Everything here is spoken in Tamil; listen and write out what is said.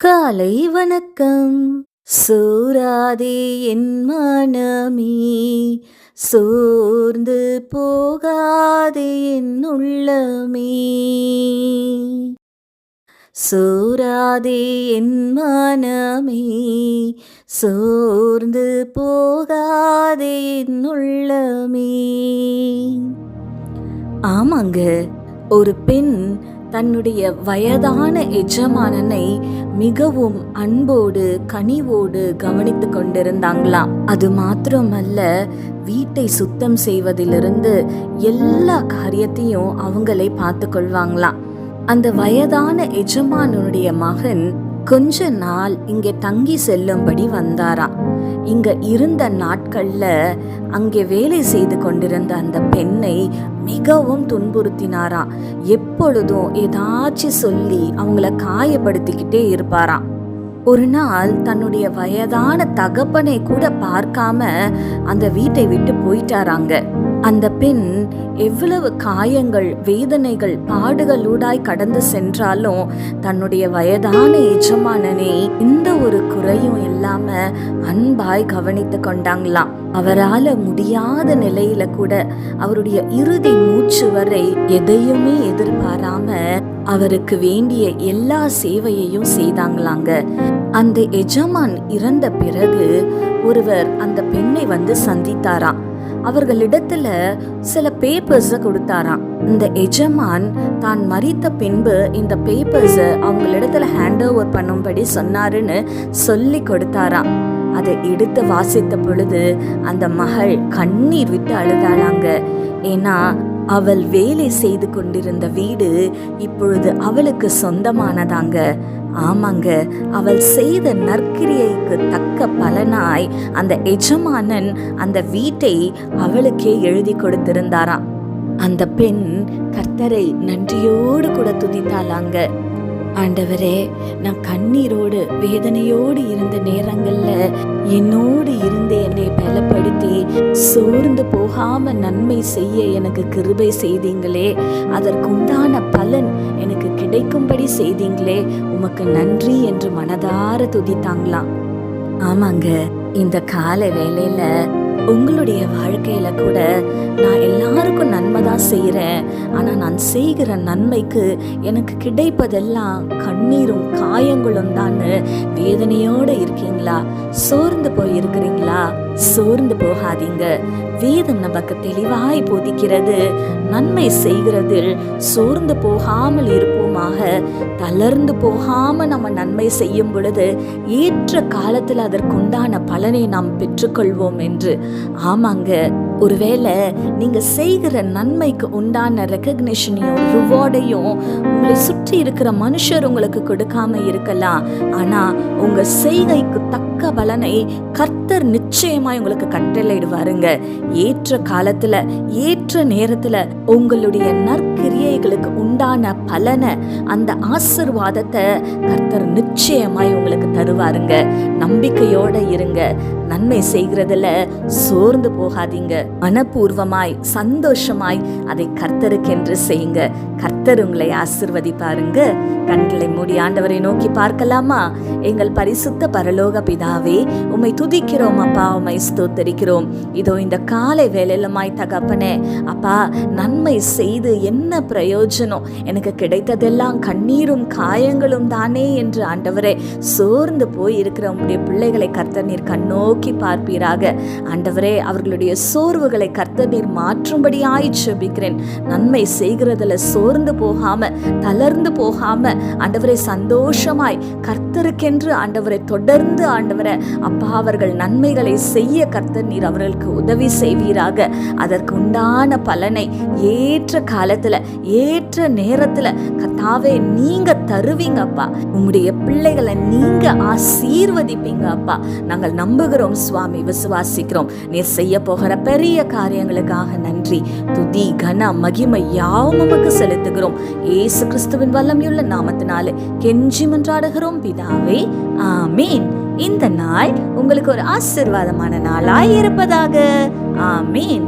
காலை வணக்கம். சோராதே என் மனமே, சோர்ந்து போகாதே என் உள்ளமே. சோராதே என் மனமே, சோர்ந்து போகாதே என் உள்ளமே. ஆமாங்க, ஒரு பெண் தன்னுடைய வயதான எஜமானனை மிகவும் அன்போடு கனிவோடு கவனித்து கொண்டிருந்தாங்களாம். அது மாத்திரமல்ல, வீட்டை சுத்தம் செய்வதிலிருந்து எல்லா காரியத்தையும் அவங்களே பார்த்து கொள்வாங்களாம். அந்த வயதான எஜமானனுடைய மகன் கொஞ்ச நாள் இங்கே தங்கி செல்லும்படி வந்தாராம். இங்க இருந்த நாட்கள்ல அங்கே வேலை செய்து கொண்டிருந்த அந்த பெண்ணை மிகவும் துன்புறுத்தினாராம். எப்பொழுதும் ஏதாச்சும் சொல்லி அவங்கள காயப்படுத்திக்கிட்டே இருப்பாராம். ஒரு நாள் தன்னுடைய வயதான தகப்பனை கூட பார்க்காம அந்த வீட்டை விட்டு போயிட்டாராங்க. அந்த பெண் எவ்வளவு காயங்கள், வேதனைகள், பாடுகளூடாய் கடந்து சென்றாலும் தன்னுடைய வயதான எஜமானனை எந்த ஒரு குறையும் இல்லாம அன்பாய் கவனித்து கொண்டாங்களாம். அவரால முடியாத நிலையில கூட அவருடைய இறுதி மூச்சு வரை எதையுமே எதிர்பாராம அவருக்கு வேண்டிய எல்லா சேவையையும் செய்தாங்களாங்க. அந்த எஜமான் இறந்த பிறகு ஒருவர் அந்த பெண்ணை வந்து சந்தித்தாராம். அவர்களிடத்துல சில பேப்பர்ஸ கொடுத்தாராம். இந்த எஜமான் தான் மரித்த பின்பு இந்த பேப்பர்ஸ அவங்களிடத்துல ஹேண்ட் ஓவர் பண்ணும்படி சொன்னாருன்னு சொல்லி கொடுத்தாராம். அதை எடுத்து வாசித்த பொழுது அந்த மகள் கண்ணீர் விட்டு அழுதாளாங்க. ஏன்னா அவள் வேலை செய்து கொண்டிருந்த வீடு இப்பொழுது அவளுக்கு சொந்தமானதாங்க. ஆமாங்க, அவள் செய்த நற்கிரியைக்கு தக்க பலனாய் அந்த எஜமானன் அந்த வீட்டை அவளுக்கே எழுதி கொடுத்திருந்தாராம். அந்த பெண் கர்த்தரை நன்றியோடு கூட துதித்தாளாங்க. ஆண்டவரே, நான் கண்ணீரோடு வேதனையோடு இருந்த நேரங்கள்ல என்னோடு இருந்து என்னை பலப்படுத்தி சோர்ந்து போகாம நன்மை செய்ய எனக்கு கிருபை செய்தீங்களே, அதற்குண்டான பலன் எனக்கு கிடைக்கும்படி செய்தீங்களே, உமக்கு நன்றி என்று மனதார துதித்தாங்களாம். ஆமாங்க, இந்த கால வேளையில உங்களுடைய வாழ்க்கையில கூட நான் எல்லாருக்கும் நன்மை தான் செய்கிறேன், ஆனா நான் செய்கிற நன்மைக்கு எனக்கு கிடைப்பதெல்லாம் கண்ணீரும் காயங்களும் தான் வேதனையோடு இருக்கீங்களா? சோர்ந்து போய் இருக்கிறீங்களா? சோர்ந்து போகாதீங்க. வேதம் நமக்கு தெளிவாய் போதிக்கிறது, நன்மை செய்கிறதில் சோர்ந்து போகாமல் இருப்போமாக. தளர்ந்து போகாம நம்ம நன்மை செய்யும் பொழுது ஏற்ற காலத்தில் அதற்குண்டான பலனை நாம் பெற்றுக்கொள்வோம் என்று. ஆமாங்க, ஒருவேளை நீங்க செய்கிற நன்மைக்கு உண்டான ரெகக்னிஷனையும் ரிவார்டையும் உங்களை சுற்றி இருக்கிற மனுஷர் உங்களுக்கு கொடுக்காம இருக்கலாம், ஆனா உங்க செய்கைக்கு தக்க பலனை கர்த்தர் நிச்சயமாய் உங்களுக்கு கட்டளையிடுவாருங்க. ஏற்ற காலத்துல ஏற்ற நேரத்துல உங்களுடைய நற்கிரியைகளுக்கு உண்டான பலனை, அந்த ஆசீர்வாதத்தை கர்த்தர் நிச்சயமாய் உங்களுக்கு தருவாருங்க. நம்பிக்கையோட இருங்க. நன்மை செய்கிறதுல சோர்ந்து போகாதீங்க. மனப்பூர்வமாய் சந்தோஷமாய் அதை கர்த்தருக்கென்று செய்யுங்க. கர்த்தர் உங்களை ஆசீர்வதிப்பாருங்க. கண்களை மூடி ஆண்டவரை நோக்கி பார்க்கலாமா? எங்கள் பரிசுத்த பரலோக பிதாவே, உம்மை துதிக்கிறோம் அப்பா, உம்மை ஸ்தோத்தரிக்கிறோம். இதோ இந்த காலை வேளையிலுமாய் தகப்பனே அப்பா, நன்மை செய்து என்ன பிரயோஜனம்? எனக்கு கிடைத்ததெல்லாம் கண்ணீரும் காயங்களும் தானே என்று ஆண்டவரே சோர்ந்து போய் இருக்கிற உம்முடைய பிள்ளைகளை கர்த்தர் நீர் கண்ணோக்கி பார்ப்பீராக. ஆண்டவரே, அவர்களுடைய சோர்வுகளை கர்த்தர் நீர் மாற்றும்படியாய் ஜெபிக்கிறேன். நன்மை செய்கிறதுல சோர்ந்து போகாம தளர்ந்து போகாம ஆண்டவரே சந்தோஷமாய் கர்த்தருக்கென்று ஆண்டவரை தொடர்ந்து ஆண்டவரை அப்பா அவர்கள் நன்மைகளை செய்ய கர்த்தர் நீர் அவர்களுக்கு உதவி செய்வீராக. அதற்கு உண்டான பலனை ஏற்ற காலத்துல ஏற்ற நேரத்துல கர்த்தாவே நீங்க தருவீங்க அப்பா. உம்முடைய பிள்ளைகளை நீங்க ஆசீர்வதிப்பீங்க அப்பா. நாங்கள் நம்புகிறோம் சுவாமி, விசுவாசிக்கிறோம். நீர் செய்ய போகிற பெரிய காரியங்களுக்காக நன்றி, துதி, கன, மகிமை யாவும் உமக்கு செலுத்துகிறோம். இயேசு கிறிஸ்துவின் வல்லமையுள்ள நாமத்தினாலே கெஞ்சி மன்றாடுகிறோம் பிதாவே, ஆமீன். இந்த நாள் உங்களுக்கு ஒரு ஆசீர்வாதமான நாளாய் இருப்பதாக. ஆமீன்.